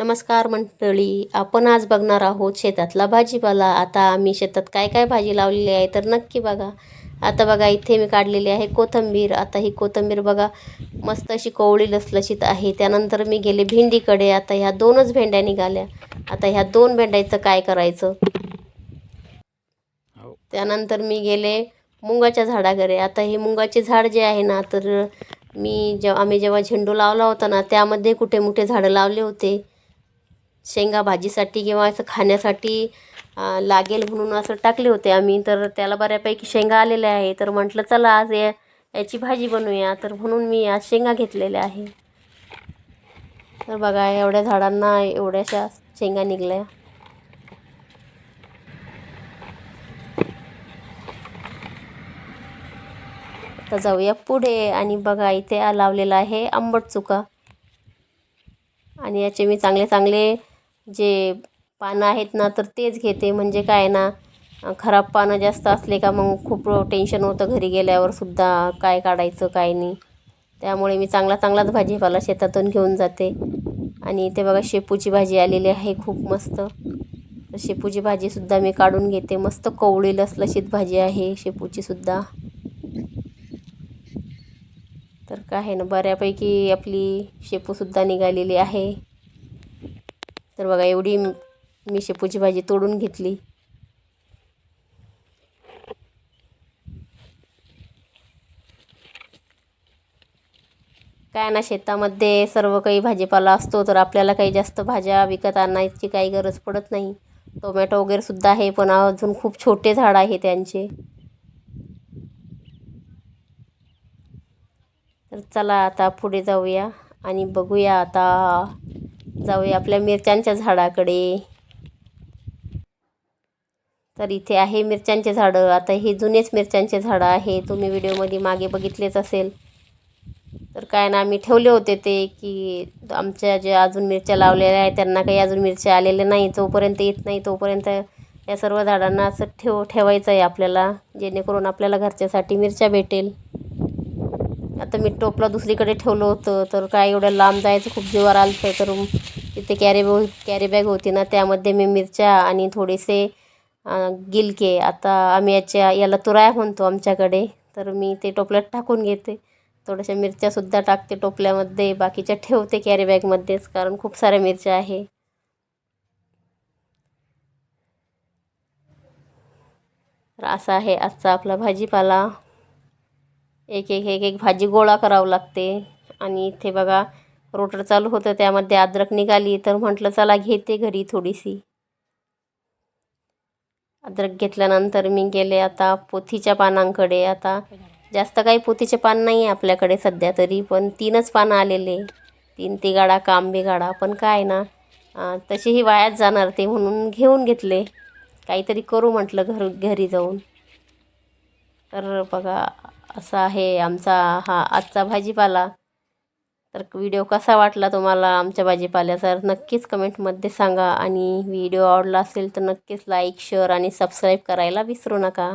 नमस्कार मंडळी, आपण आज बघणार आहोत शेतातला भाजीपाला. आता आम्ही शेतात काय काय भाजी लावलेली आहे तर नक्की बघा. आता बघा इथे मी काढलेली आहे कोथिंबीर. आता ही कोथिंबीर बघा मस्त अशी कोवळी लसलशीत आहे. त्यानंतर मी गेले भेंडीकडे. आता ह्या दोनच भेंड्या निघाल्या. आता ह्या दोन भेंड्याचं काय करायचं. त्यानंतर मी गेले मुंगाच्या झाडाकडे. आता हे मुंगाचे झाड जे आहे ना, तर आम्ही जेव्हा झेंडू लावला होता ना, त्यामध्ये कुठे मोठे झाडं लावले होते शेंगा भाजीसाठी किंवा असं खाण्यासाठी लागेल म्हणून असं टाकले होते आम्ही. तर त्याला बऱ्यापैकी शेंगा आलेल्या आहे. तर म्हटलं चला आज याची भाजी बनवूया. तर म्हणून मी आज शेंगा घेतलेल्या आहे. तर बघा एवढ्या झाडांना एवढ्याशा शेंगा निघल्या. आता जाऊया पुढे आणि बघा इथे लावलेला आहे आंबट चुका. आणि याचे मी चांगले चांगले जे पानं आहेत ना, तर तेच घेते. म्हणजे काय ना, खराब पानं जास्त असले का मग खूप टेन्शन होतं घरी गेल्यावर सुद्धा, काय काढायचं काय नाही. त्यामुळे मी चांगलाच भाजीपाला शेतातून घेऊन जाते. आणि इथे बघा शेपूची भाजी आलेली आहे खूप मस्त. तर शेपूची भाजीसुद्धा मी काढून घेते. मस्त कोवळी लसलशीत भाजी आहे शेपूचीसुद्धा. तर काय आहे ना, बऱ्यापैकी आपली शेपूसुद्धा निघालेली आहे. तर बघा एवढी मी शेपूची भाजी तोडून घेतली. काय ना, शेतामध्ये सर्व काही भाजीपाला असतो, तर आपल्याला काही जास्त भाज्या विकत आणायची काही गरज पडत नाही. टोमॅटो वगैरे सुद्धा आहे, पण अजून खूप छोटे झाड आहे त्यांचे. तर चला आता पुढे जाऊया आणि बघूया. आता जाऊया आपल्या मिरच्यांच्या झाडाकडे. तर इथे आहे मिरच्यांचे झाडं. आता हे जुनेच मिरच्यांचे झाडं आहे, तुम्ही व्हिडिओमध्ये मागे बघितलेच असेल. तर काय ना, आम्ही ठेवले होते ते की आमच्या जे अजून मिरच्या लावलेल्या आहेत त्यांना काही अजून मिरच्या आलेल्या नाही. जोपर्यंत येत नाही तोपर्यंत या सर्व झाडांना असं ठेवायचं आहे आपल्याला, जेणेकरून आपल्याला घरच्यासाठी मिरच्या भेटेल. आता मी टोपला दुसरीकडे ठेवलं होतं, तर काय एवढं लांब जायचं खूप जीवावर आलं होतं. तर तिथे कॅरी बॅग होती ना, त्यामध्ये मी मिरच्या आणि थोडेसे गिलके, आता आम्ही याला तुराया म्हणतो आमच्याकडे, तर मी ते टोपल्यात टाकून घेते. थोड्याशा मिरच्यासुद्धा टाकते टोपल्यामध्ये, बाकीच्या ठेवते कॅरी बॅगमध्येच, कारण खूप साऱ्या मिरच्या आहे. तर असा आहे आजचा आपला भाजीपाला. एक एक एक एक भाजी गोळा करावं लागते. आणि इथे बघा रोटर चालू होतं, त्यामध्ये अद्रक निघाली. तर म्हटलं चला घेते घरी थोडीशी. अद्रक घेतल्यानंतर मी गेले आता पोथीच्या पानांकडे. आता जास्त काही पोथीचे पान नाही आहे आपल्याकडे सध्या तरी, पण 3च पानं आलेले. 3 तिगाडा का आंबेगाडा. पण काय ना, तशीही वायाच जाणार ते, म्हणून घेऊन घेतले. काहीतरी करू म्हटलं घरी जाऊन. तर बघा असा आहे आमचा हा आजचा भाजीपाला. तर व्हिडिओ कसा वाटला तुम्हाला आमच्या भाजीपाल्याचा, नक्कीच कमेंटमध्ये सांगा. आणि व्हिडिओ आवडला असेल तर नक्कीच लाईक, शेअर आणि सबस्क्राईब करायला विसरू नका.